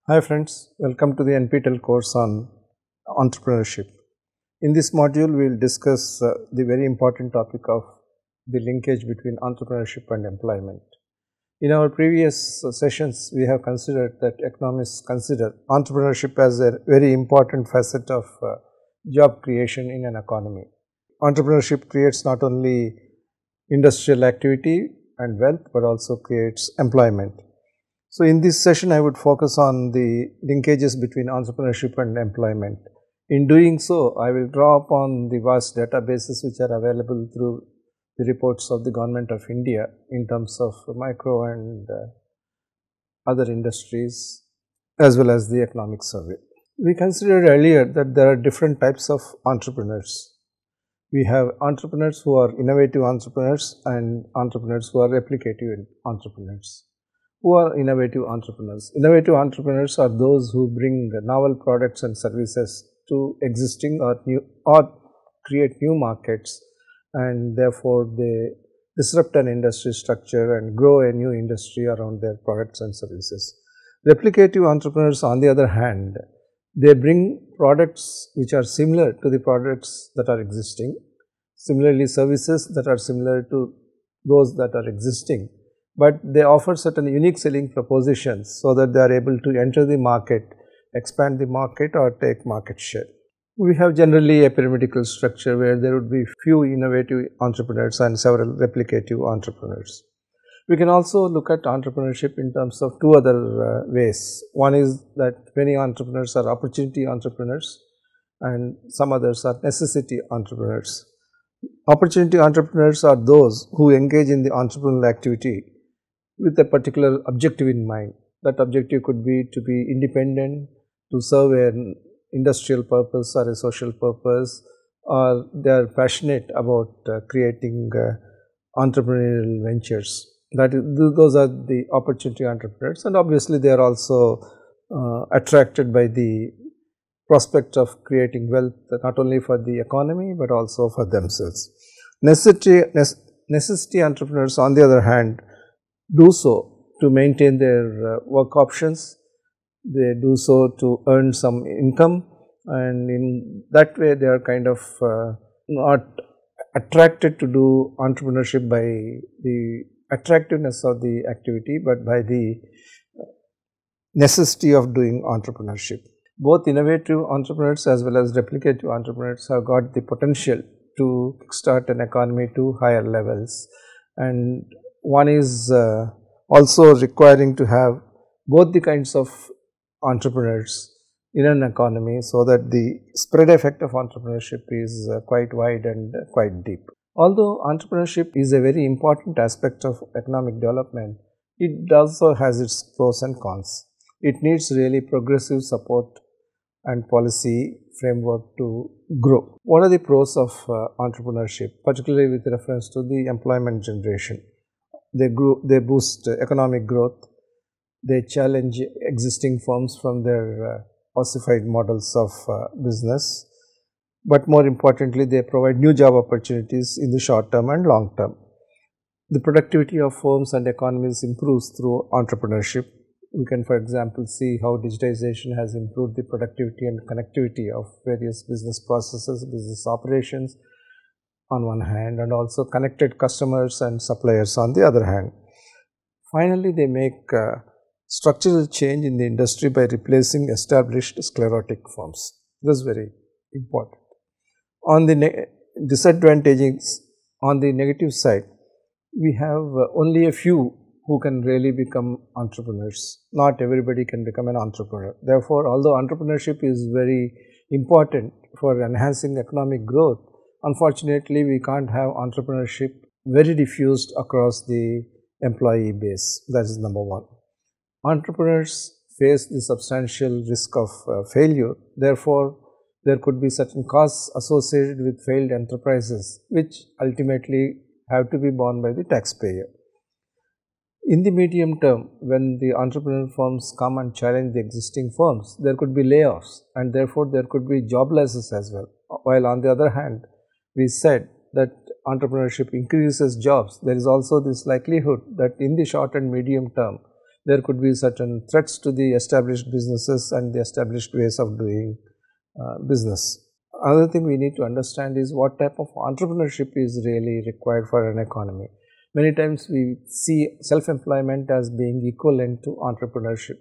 Hi friends, welcome to the NPTEL course on entrepreneurship. In this module, we will discuss the very important topic of the linkage between entrepreneurship and employment. In our previous sessions, we have considered that economists consider entrepreneurship as a very important facet of job creation in an economy. Entrepreneurship creates not only industrial activity and wealth, but also creates employment. So, in this session, I would focus on the linkages between entrepreneurship and employment. In doing so, I will draw upon the vast databases which are available through the reports of the Government of India in terms of micro and other industries as well as the economic survey. We considered earlier that there are different types of entrepreneurs. We have entrepreneurs who are innovative entrepreneurs and entrepreneurs who are replicative entrepreneurs. Who are innovative entrepreneurs? Innovative entrepreneurs are those who bring novel products and services to existing or create new markets, and therefore they disrupt an industry structure and grow a new industry around their products and services. Replicative entrepreneurs, on the other hand, they bring products which are similar to the products that are existing, similarly services that are similar to those that are existing, but they offer certain unique selling propositions so that they are able to enter the market, expand the market or take market share. We have generally a pyramidal structure where there would be few innovative entrepreneurs and several replicative entrepreneurs. We can also look at entrepreneurship in terms of two other ways. One is that many entrepreneurs are opportunity entrepreneurs and some others are necessity entrepreneurs. Opportunity entrepreneurs are those who engage in the entrepreneurial activity with a particular objective in mind. That objective could be to be independent, to serve an industrial purpose or a social purpose, or they are passionate about creating entrepreneurial ventures. Those are the opportunity entrepreneurs, and obviously they are also attracted by the prospect of creating wealth not only for the economy but also for themselves. Necessity entrepreneurs, on the other hand, do so to maintain their work options. They do so to earn some income, and in that way they are kind of not attracted to do entrepreneurship by the attractiveness of the activity, but by the necessity of doing entrepreneurship. Both innovative entrepreneurs as well as replicative entrepreneurs have got the potential to kickstart an economy to higher levels, and one is also requiring to have both the kinds of entrepreneurs in an economy so that the spread effect of entrepreneurship is quite wide and quite deep. Although entrepreneurship is a very important aspect of economic development, it also has its pros and cons. It needs really progressive support and policy framework to grow. What are the pros of entrepreneurship, particularly with reference to the employment generation? They boost economic growth, they challenge existing firms from their ossified models of business, but more importantly they provide new job opportunities in the short term and long term. The productivity of firms and economies improves through entrepreneurship. We can, for example, see how digitization has improved the productivity and connectivity of various business processes, business operations on one hand, and also connected customers and suppliers on the other hand. Finally, they make structural change in the industry by replacing established sclerotic firms. This is very important. On the disadvantages, on the negative side, we have only a few who can really become entrepreneurs. Not everybody can become an entrepreneur. Therefore, although entrepreneurship is very important for enhancing economic growth, unfortunately, we can't have entrepreneurship very diffused across the employee base. That is number one. Entrepreneurs face the substantial risk of failure. Therefore, there could be certain costs associated with failed enterprises, which ultimately have to be borne by the taxpayer. In the medium term, when the entrepreneurial firms come and challenge the existing firms, there could be layoffs, and therefore there could be job losses as well. While on the other hand, we said that entrepreneurship increases jobs, there is also this likelihood that in the short and medium term, there could be certain threats to the established businesses and the established ways of doing business. Another thing we need to understand is what type of entrepreneurship is really required for an economy. Many times we see self-employment as being equivalent to entrepreneurship.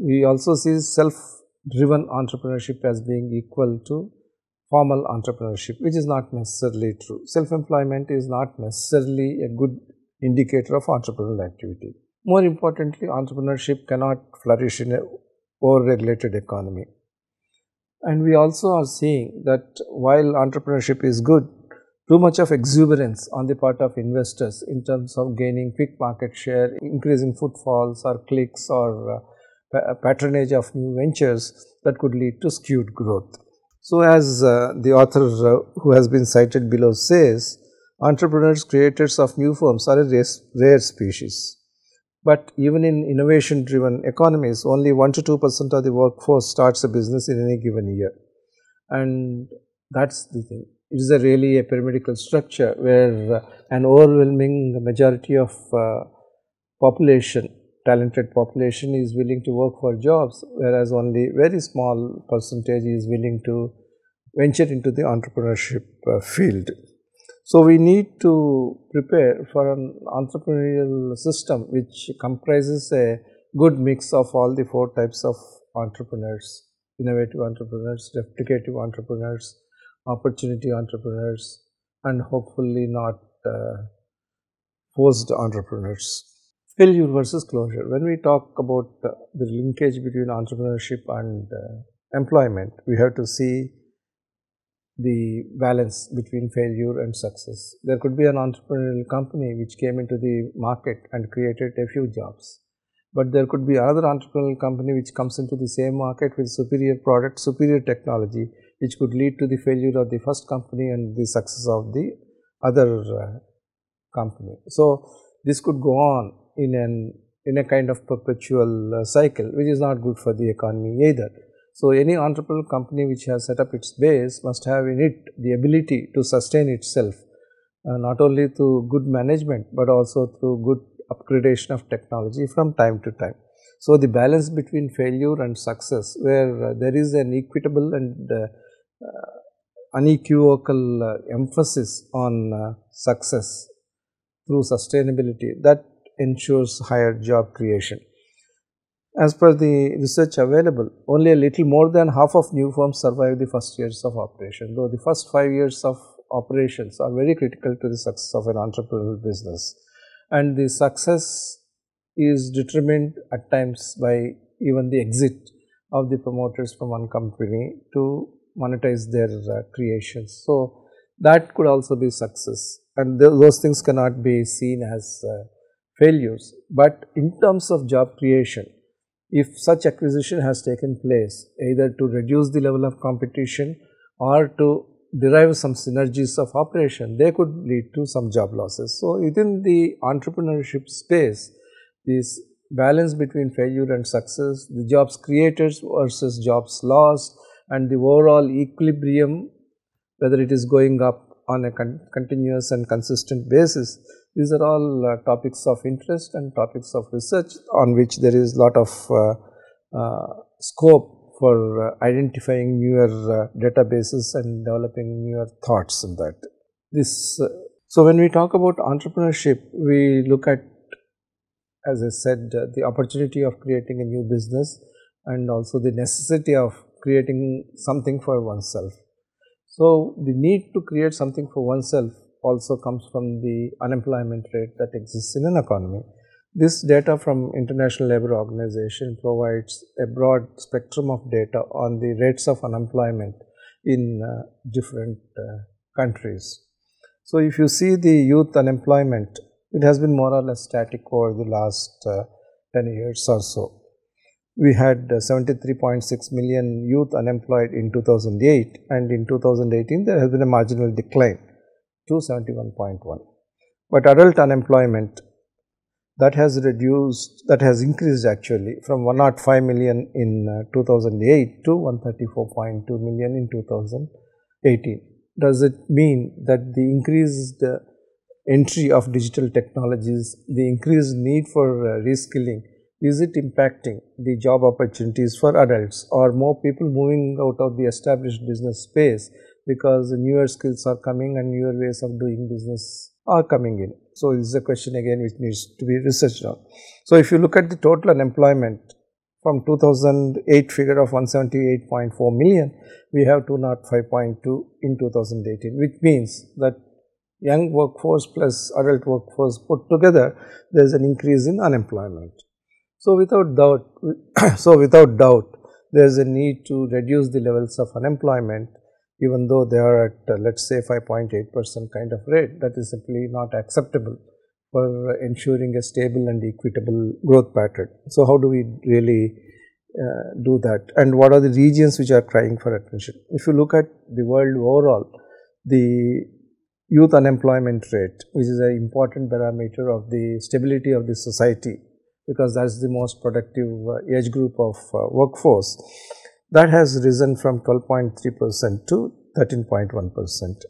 We also see self-driven entrepreneurship as being equal to formal entrepreneurship, which is not necessarily true. Self-employment is not necessarily a good indicator of entrepreneurial activity. More importantly, entrepreneurship cannot flourish in an over-regulated economy. And we also are seeing that while entrepreneurship is good, too much of exuberance on the part of investors in terms of gaining quick market share, increasing footfalls or clicks or patronage of new ventures, that could lead to skewed growth. So as the author who has been cited below says, entrepreneurs, creators of new firms are a rare species. But even in innovation-driven economies, only 1 to 2% of the workforce starts a business in any given year. And that's the thing. It is really a pyramidal structure where an overwhelming majority of population, talented population, is willing to work for jobs, whereas only very small percentage is willing to venture into the entrepreneurship field. So we need to prepare for an entrepreneurial system which comprises a good mix of all the 4 types of entrepreneurs: innovative entrepreneurs, replicative entrepreneurs, opportunity entrepreneurs, and hopefully not forced entrepreneurs. Failure versus closure. When we talk about the linkage between entrepreneurship and employment, we have to see the balance between failure and success. There could be an entrepreneurial company which came into the market and created a few jobs, but there could be another entrepreneurial company which comes into the same market with superior product, superior technology, which could lead to the failure of the first company and the success of the other company. So this could go on in a kind of perpetual cycle, which is not good for the economy either. So any entrepreneurial company which has set up its base must have in it the ability to sustain itself, not only through good management, but also through good upgradation of technology from time to time. So the balance between failure and success, where there is an equitable and unequivocal emphasis on success through sustainability, that ensures higher job creation. As per the research available, only a little more than half of new firms survive the first years of operation, though the first 5 years of operations are very critical to the success of an entrepreneurial business. And the success is determined at times by even the exit of the promoters from one company to monetize their creations. So that could also be success, and those things cannot be seen as failures. But in terms of job creation, if such acquisition has taken place, either to reduce the level of competition or to derive some synergies of operation, they could lead to some job losses. So within the entrepreneurship space, this balance between failure and success, the jobs created versus jobs lost, and the overall equilibrium, whether it is going up on a continuous and consistent basis, these are all topics of interest and topics of research on which there is a lot of scope for identifying newer databases and developing newer thoughts in that. So when we talk about entrepreneurship, we look at, as I said, the opportunity of creating a new business and also the necessity of creating something for oneself. So the need to create something for oneself also comes from the unemployment rate that exists in an economy. This data from International Labour Organization provides a broad spectrum of data on the rates of unemployment in different countries. So if you see the youth unemployment, it has been more or less static over the last 10 years or so. We had 73.6 million youth unemployed in 2008, and in 2018 there has been a marginal decline to 71.1. But adult unemployment, that has increased actually from 105 million in 2008 to 134.2 million in 2018. Does it mean that the increased entry of digital technologies, the increased need for reskilling, is it impacting the job opportunities for adults, or more people moving out of the established business space because newer skills are coming and newer ways of doing business are coming in? So, this is a question again which needs to be researched on. So, if you look at the total unemployment from 2008 figure of 178.4 million, we have 205.2 in 2018, which means that young workforce plus adult workforce put together, there is an increase in unemployment. So, without doubt, there is a need to reduce the levels of unemployment, even though they are at let us say 5.8% kind of rate. That is simply not acceptable for ensuring a stable and equitable growth pattern. So, how do we really do that, and what are the regions which are crying for attention? If you look at the world overall, the youth unemployment rate, which is an important parameter of the stability of the society, because that is the most productive age group of workforce, that has risen from 12.3% to 13.1%.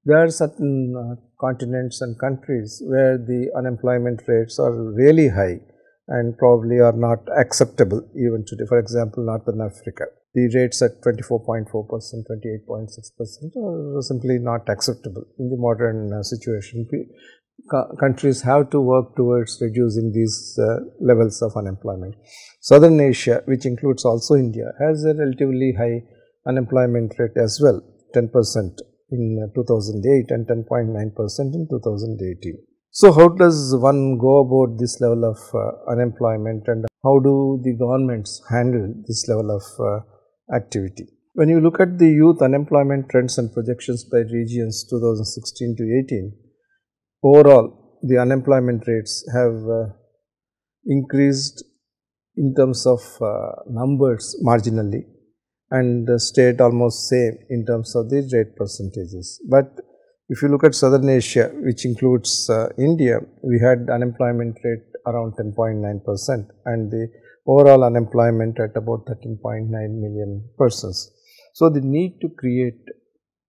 There are certain continents and countries where the unemployment rates are really high and probably are not acceptable even today. For example, Northern Africa, the rates at 24.4%, 28.6% are simply not acceptable in the modern situation. Countries have to work towards reducing these levels of unemployment. Southern Asia, which includes also India, has a relatively high unemployment rate as well, 10% in 2008 and 10.9% in 2018. So, how does one go about this level of unemployment, and how do the governments handle this level of activity? When you look at the youth unemployment trends and projections by regions 2016 to 18, overall the unemployment rates have increased in terms of numbers marginally, and stayed almost same in terms of the rate percentages. But if you look at Southern Asia, which includes India, we had unemployment rate around 10.9% and the overall unemployment at about 13.9 million persons. So, the need to create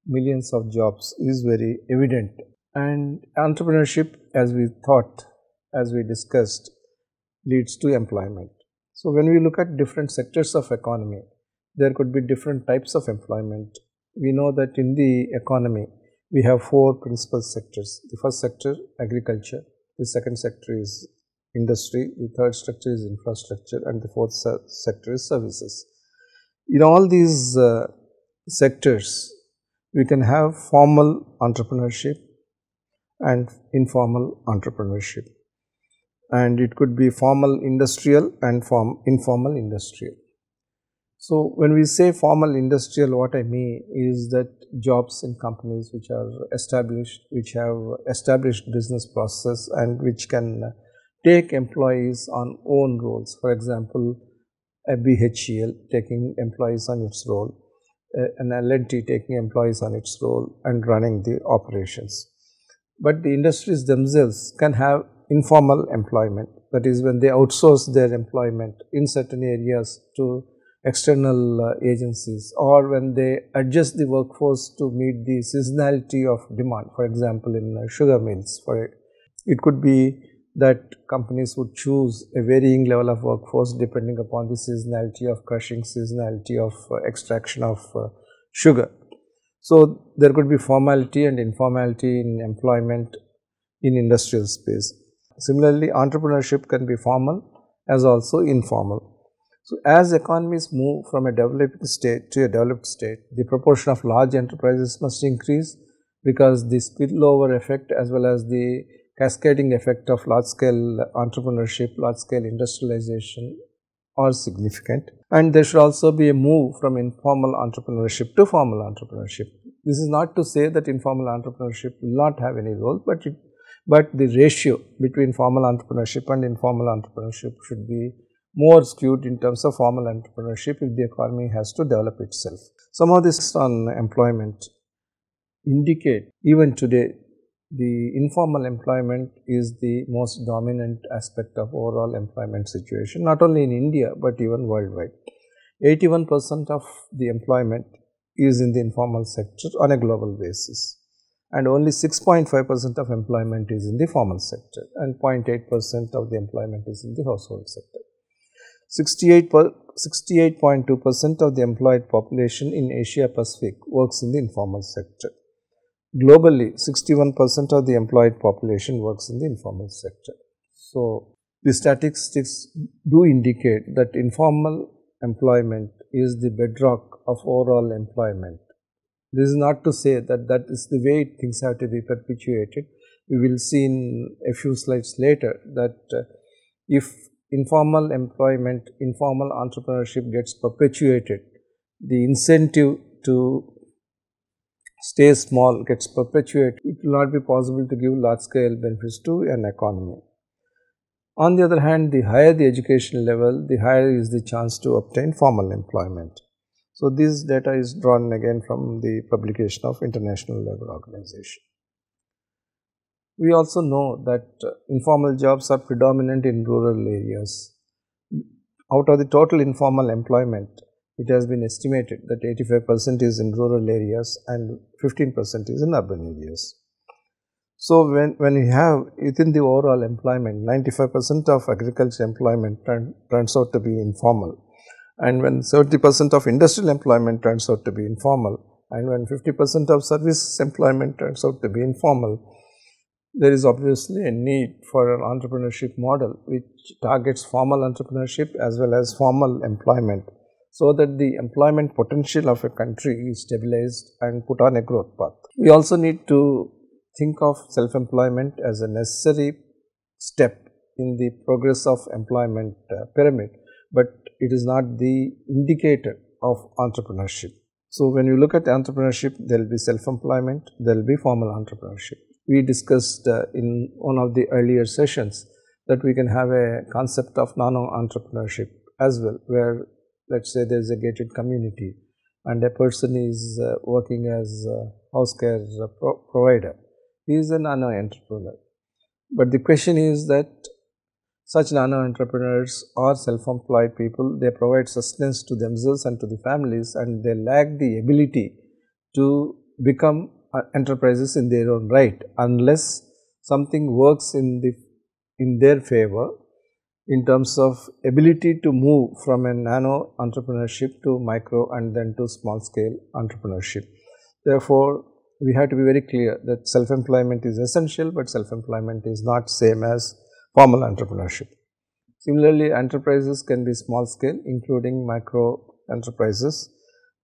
millions of jobs is very evident, and entrepreneurship, as we thought, as we discussed, leads to employment. So, when we look at different sectors of economy, there could be different types of employment. We know that in the economy, we have four principal sectors. The first sector, agriculture. The second sector is industry. The third sector is infrastructure, and the fourth sector is services. In all these sectors, we can have formal entrepreneurship and informal entrepreneurship, and it could be formal industrial and informal industrial. So, when we say formal industrial, what I mean is that jobs in companies which are established, which have established business process and which can take employees on own roles. For example, a BHEL taking employees on its role, an L&T taking employees on its role and running the operations. But the industries themselves can have informal employment, that is when they outsource their employment in certain areas to external agencies, or when they adjust the workforce to meet the seasonality of demand. For example, in sugar mills, it could be that companies would choose a varying level of workforce depending upon the seasonality of crushing, seasonality of extraction of sugar. So, there could be formality and informality in employment in industrial space. Similarly, entrepreneurship can be formal as also informal. So, as economies move from a developing state to a developed state, the proportion of large enterprises must increase, because the spillover effect as well as the cascading effect of large scale entrepreneurship, large scale industrialization are significant. And there should also be a move from informal entrepreneurship to formal entrepreneurship. This is not to say that informal entrepreneurship will not have any role, but the ratio between formal entrepreneurship and informal entrepreneurship should be more skewed in terms of formal entrepreneurship if the economy has to develop itself. Some of this on employment indicate even today the informal employment is the most dominant aspect of overall employment situation, not only in India but even worldwide. 81% of the employment is in the informal sector on a global basis, and only 6.5% of employment is in the formal sector, and 0.8% of the employment is in the household sector. 68.2% of the employed population in Asia Pacific works in the informal sector. Globally, 61% of the employed population works in the informal sector. So, the statistics do indicate that informal employment is the bedrock of overall employment. This is not to say that that is the way things have to be perpetuated. We will see in a few slides later that if informal employment, informal entrepreneurship gets perpetuated, the incentive to stay small gets perpetuated, it will not be possible to give large scale benefits to an economy. On the other hand, the higher the education level, the higher is the chance to obtain formal employment. So, this data is drawn again from the publication of International Labour Organization. We also know that informal jobs are predominant in rural areas. Out of the total informal employment, it has been estimated that 85% is in rural areas and 15% is in urban areas. So, when you have within the overall employment, 95% of agriculture employment turns out to be informal, and when 70% of industrial employment turns out to be informal, and when 50% of service employment turns out to be informal, there is obviously a need for an entrepreneurship model which targets formal entrepreneurship as well as formal employment, so that the employment potential of a country is stabilized and put on a growth path. We also need to think of self-employment as a necessary step in the progress of employment pyramid, but it is not the indicator of entrepreneurship. So, when you look at entrepreneurship, there will be self-employment, there will be formal entrepreneurship. We discussed in one of the earlier sessions that we can have a concept of nano-entrepreneurship as well, where let us say there is a gated community and a person is working as a house care provider. He is a nano-entrepreneur. But the question is that such nano-entrepreneurs are self-employed people, they provide sustenance to themselves and to the families, and they lack the ability to become enterprises in their own right, unless something works in their favor in terms of ability to move from a nano entrepreneurship to micro and then to small scale entrepreneurship. Therefore, we have to be very clear that self-employment is essential, but self-employment is not same as formal entrepreneurship. Similarly, enterprises can be small scale, including micro enterprises,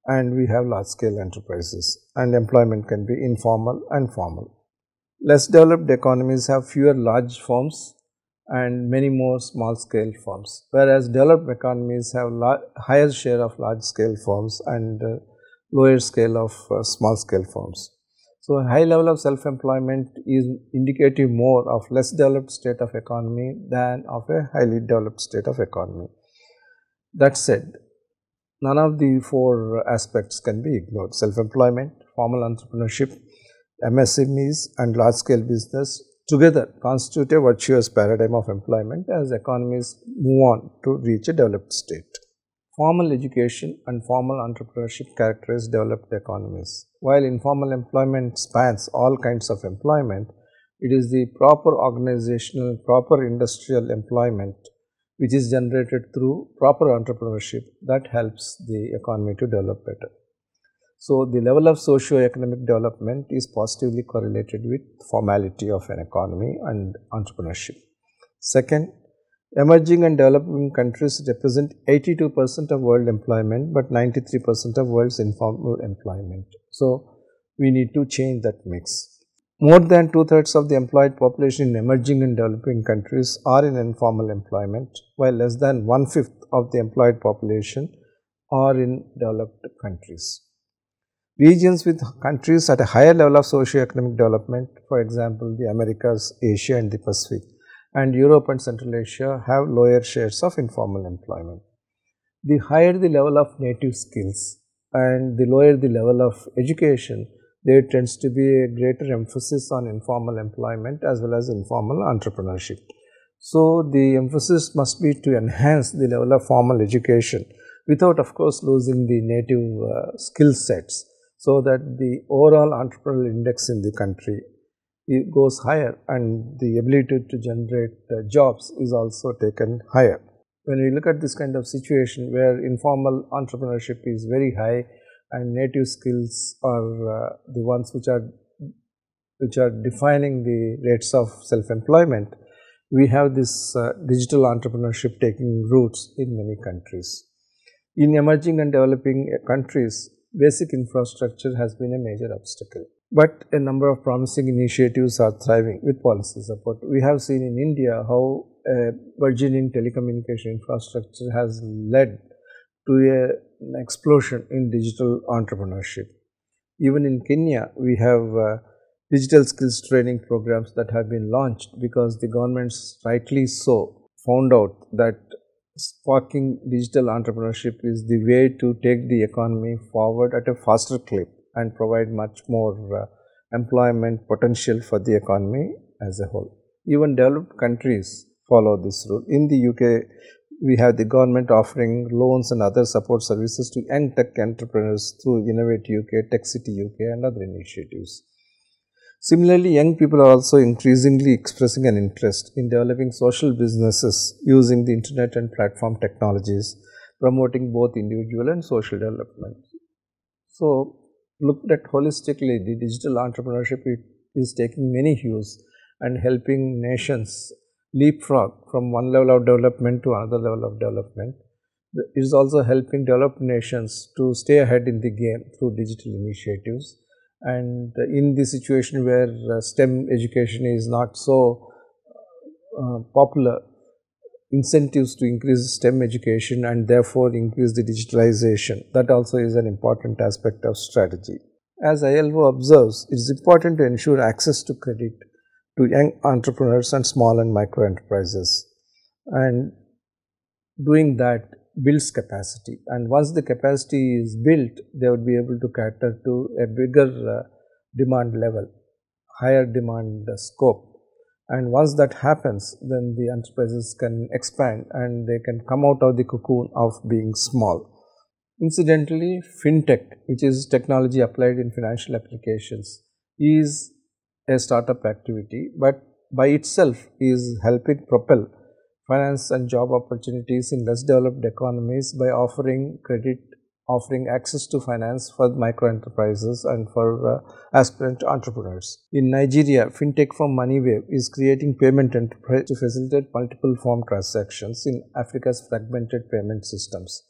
and we have large scale enterprises, and employment can be informal and formal. Less developed economies have fewer large firms and many more small scale firms, whereas developed economies have higher share of large scale firms and lower scale of small scale firms. So, a high level of self-employment is indicative more of less developed state of economy than of a highly developed state of economy. That said, none of the four aspects can be ignored. Self-employment, formal entrepreneurship, MSMEs and large scale business together constitute a virtuous paradigm of employment as economies move on to reach a developed state. Formal education and formal entrepreneurship characterize developed economies. While informal employment spans all kinds of employment, it is the proper organizational, proper industrial employment which is generated through proper entrepreneurship that helps the economy to develop better. So, the level of socio-economic development is positively correlated with formality of an economy and entrepreneurship. Second, emerging and developing countries represent 82% of world employment, but 93% of world's informal employment. So, we need to change that mix. More than 2/3 of the employed population in emerging and developing countries are in informal employment, while less than 1/5 of the employed population are in developed countries. Regions with countries at a higher level of socio-economic development, for example, the Americas, Asia and the Pacific, and Europe and Central Asia have lower shares of informal employment. The higher the level of native skills and the lower the level of education, there tends to be a greater emphasis on informal employment as well as informal entrepreneurship. So, the emphasis must be to enhance the level of formal education without of course losing the native skill sets, so that the overall entrepreneurial index in the country it goes higher and the ability to generate jobs is also taken higher. When we look at this kind of situation where informal entrepreneurship is very high and native skills are the ones which are defining the rates of self-employment, we have this digital entrepreneurship taking roots in many countries. In emerging and developing countries, basic infrastructure has been a major obstacle. But a number of promising initiatives are thriving with policy support. We have seen in India how a burgeoning telecommunication infrastructure has led to an explosion in digital entrepreneurship. Even in Kenya, we have digital skills training programs that have been launched because the governments rightly so found out that sparking digital entrepreneurship is the way to take the economy forward at a faster clip and provide much more employment potential for the economy as a whole. Even developed countries follow this rule. In the UK, we have the government offering loans and other support services to young tech entrepreneurs through Innovate UK, Tech City UK and other initiatives. Similarly, young people are also increasingly expressing an interest in developing social businesses using the internet and platform technologies, promoting both individual and social development. So, looked at holistically, the digital entrepreneurship is taking many hues and helping nations leapfrog from one level of development to another level of development. It is also helping developed nations to stay ahead in the game through digital initiatives. And in the situation where STEM education is not so popular, incentives to increase STEM education and therefore increase the digitalization, that also is an important aspect of strategy. As ILO observes, it is important to ensure access to credit to young entrepreneurs and small and micro enterprises, and doing that builds capacity, and once the capacity is built, they would be able to cater to a bigger demand level, higher demand scope. And once that happens, then the enterprises can expand and they can come out of the cocoon of being small. Incidentally, Fintech, which is technology applied in financial applications, is a startup activity, but by itself is helping propel finance and job opportunities in less developed economies by offering credit, offering access to finance for micro enterprises and for aspirant entrepreneurs. In Nigeria, Fintech from Moneywave is creating payment enterprise to facilitate multiple form transactions in Africa's fragmented payment systems.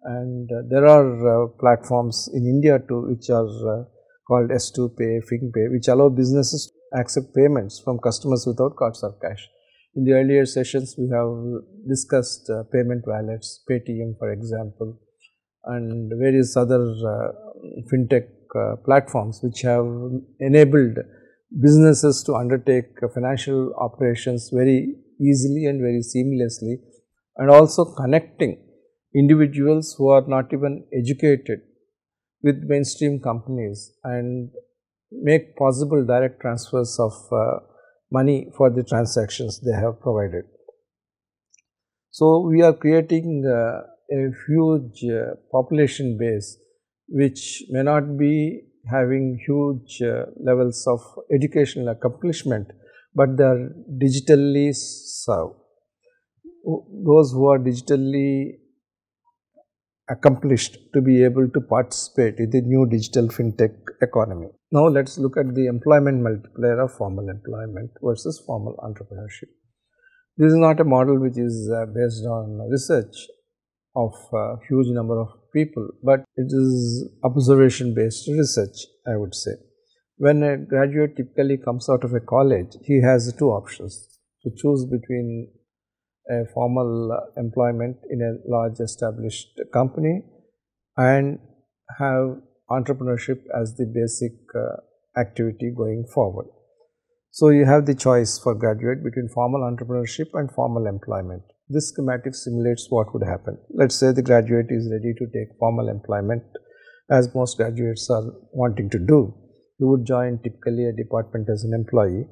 And there are platforms in India too, which are called S2Pay, FinPay, which allow businesses to accept payments from customers without cards or cash. In the earlier sessions, we have discussed payment wallets, Paytm for example, and various other fintech platforms which have enabled businesses to undertake financial operations very easily and very seamlessly, and also connecting individuals who are not even educated with mainstream companies and make possible direct transfers of money for the transactions they have provided. So, we are creating a huge population base which may not be having huge levels of educational accomplishment, but they are digitally served. Those who are digitally accomplished to be able to participate in the new digital fintech economy. Now, let us look at the employment multiplier of formal employment versus formal entrepreneurship. This is not a model which is based on research of a huge number of people, but it is observation based research, I would say. When a graduate typically comes out of a college, he has two options to choose between a formal employment in a large established company and have entrepreneurship as the basic activity going forward. So, you have the choice for graduate between formal entrepreneurship and formal employment. This schematic simulates what would happen. Let us say the graduate is ready to take formal employment, as most graduates are wanting to do. He would join typically a department as an employee.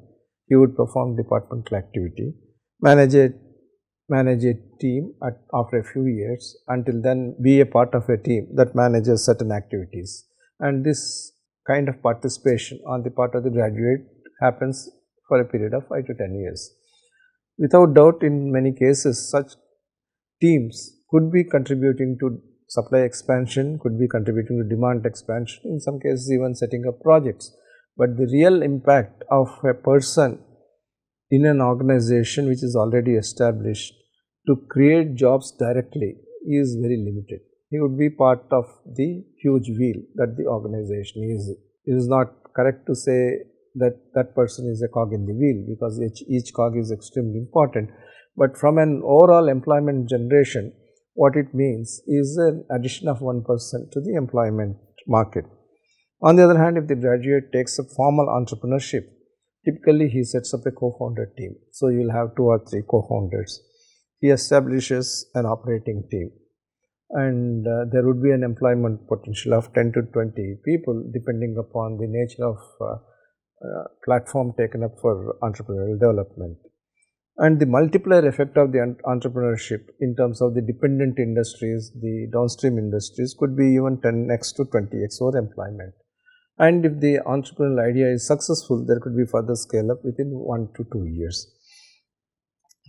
He would perform departmental activity, manage a team after a few years, until then be a part of a team that manages certain activities, and this kind of participation on the part of the graduate happens for a period of 5 to 10 years. Without doubt, in many cases, such teams could be contributing to supply expansion, could be contributing to demand expansion, in some cases even setting up projects. But the real impact of a person in an organization which is already established to create jobs directly is very limited. He would be part of the huge wheel that the organization is. It is not correct to say that that person is a cog in the wheel, because each cog is extremely important. But from an overall employment generation, what it means is an addition of one person to the employment market. On the other hand, if the graduate takes up formal entrepreneurship, typically he sets up a co-founder team. So you will have 2 or 3 co-founders. He establishes an operating team, and there would be an employment potential of 10 to 20 people depending upon the nature of platform taken up for entrepreneurial development. And the multiplier effect of the entrepreneurship in terms of the dependent industries, the downstream industries, could be even 10x to 20x over employment. And if the entrepreneurial idea is successful, there could be further scale up within 1 to 2 years.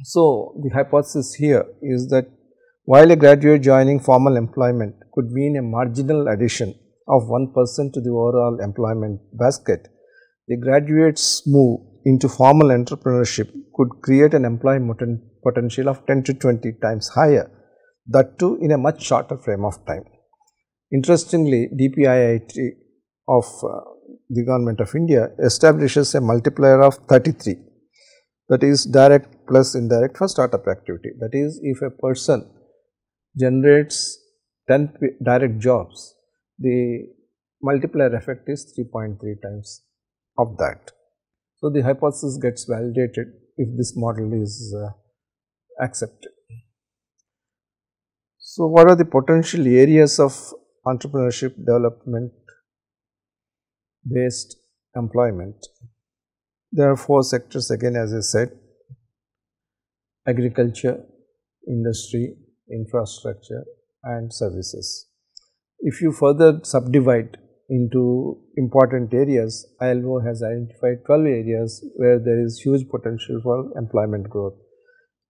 So the hypothesis here is that while a graduate joining formal employment could mean a marginal addition of 1% to the overall employment basket, the graduate's move into formal entrepreneurship could create an employment potential of 10 to 20 times higher, that too in a much shorter frame of time. Interestingly, DPIIT of the Government of India establishes a multiplier of 33, that is direct plus indirect for startup activity. That is, if a person generates 10 direct jobs, the multiplier effect is 3.3 times of that. So the hypothesis gets validated if this model is accepted. So what are the potential areas of entrepreneurship development based employment? There are 4 sectors again, as I said: agriculture, industry, infrastructure and services. If you further subdivide into important areas, ILO has identified 12 areas where there is huge potential for employment growth: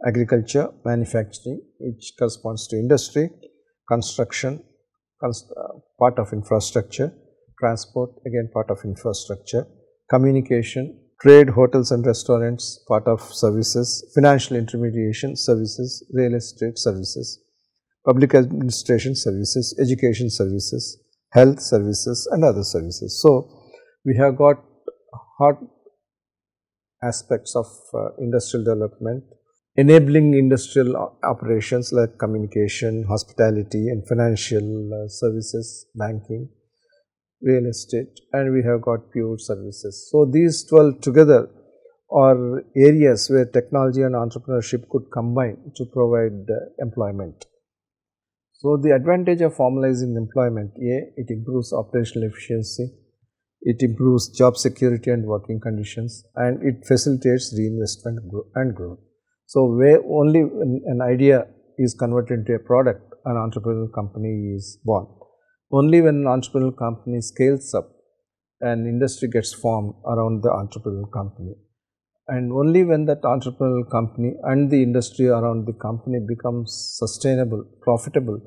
agriculture, manufacturing, which corresponds to industry; construction, part of infrastructure; transport, again part of infrastructure; communication, trade, hotels and restaurants, part of services; financial intermediation, services; real estate, services; public administration, services; education, services; health services and other services. So we have got hot aspects of industrial development, enabling industrial operations like communication, hospitality and financial services, banking, real estate, and we have got pure services. So these 12 together are areas where technology and entrepreneurship could combine to provide employment. So the advantage of formalizing employment: A, it improves operational efficiency, it improves job security and working conditions, and it facilitates reinvestment and growth. So where only when an idea is converted into a product, an entrepreneurial company is born. Only when an entrepreneurial company scales up, an industry gets formed around the entrepreneurial company. And only when that entrepreneurial company and the industry around the company becomes sustainable, profitable,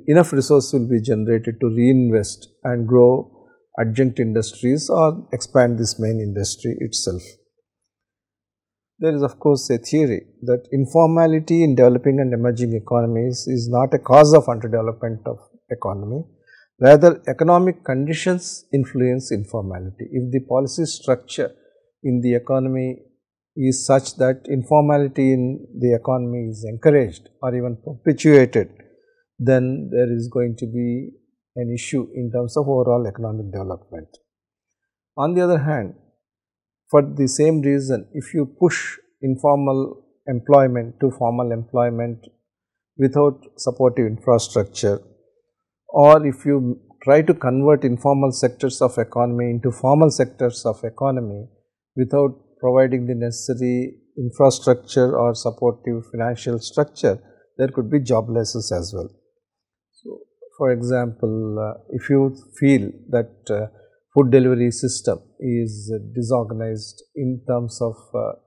enough resources will be generated to reinvest and grow adjunct industries or expand this main industry itself. There is of course a theory that informality in developing and emerging economies is not a cause of underdevelopment of economy. Rather, economic conditions influence informality. If the policy structure in the economy is such that informality in the economy is encouraged or even perpetuated, then there is going to be an issue in terms of overall economic development. On the other hand, for the same reason, if you push informal employment to formal employment without supportive infrastructure, or if you try to convert informal sectors of economy into formal sectors of economy without providing the necessary infrastructure or supportive financial structure, there could be job losses as well. So For example, if you feel that food delivery system is disorganized in terms of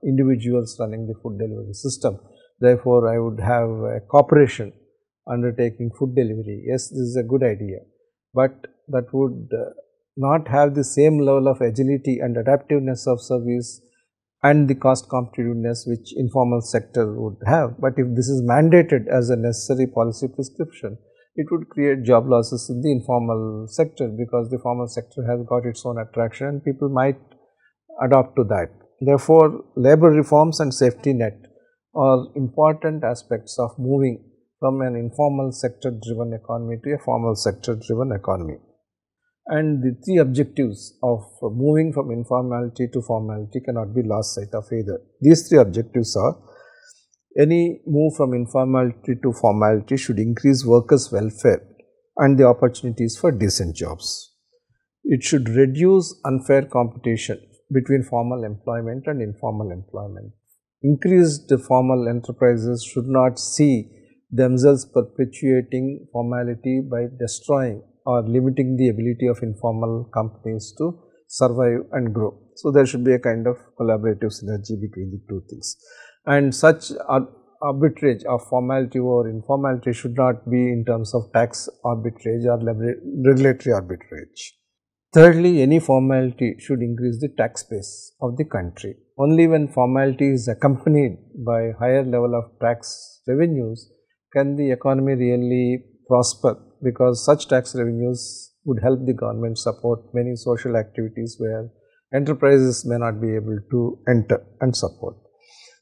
individuals running the food delivery system, therefore, I would have a corporation undertaking food delivery. Yes, this is a good idea, but that would not have the same level of agility and adaptiveness of service and the cost competitiveness which informal sector would have. But if this is mandated as a necessary policy prescription, it would create job losses in the informal sector, because the formal sector has got its own attraction and people might adopt to that. Therefore, labor reforms and safety net are important aspects of moving from an informal sector driven economy to a formal sector driven economy. And the three objectives of moving from informality to formality cannot be lost sight of either. These three objectives are: any move from informality to formality should increase workers' welfare and the opportunities for decent jobs. It should reduce unfair competition between formal employment and informal employment. Increased formal enterprises should not see themselves perpetuating formality by destroying or limiting the ability of informal companies to survive and grow. So, there should be a kind of collaborative synergy between the two things, and such arbitrage of formality over informality should not be in terms of tax arbitrage or regulatory arbitrage. Thirdly, any formality should increase the tax base of the country. Only when formality is accompanied by higher level of tax revenues can the economy really prosper, because such tax revenues would help the government support many social activities where enterprises may not be able to enter and support.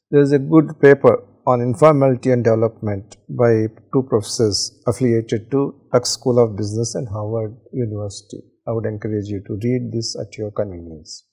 There is a good paper on informality and development by two professors affiliated to Tuck School of Business and Harvard University. I would encourage you to read this at your convenience.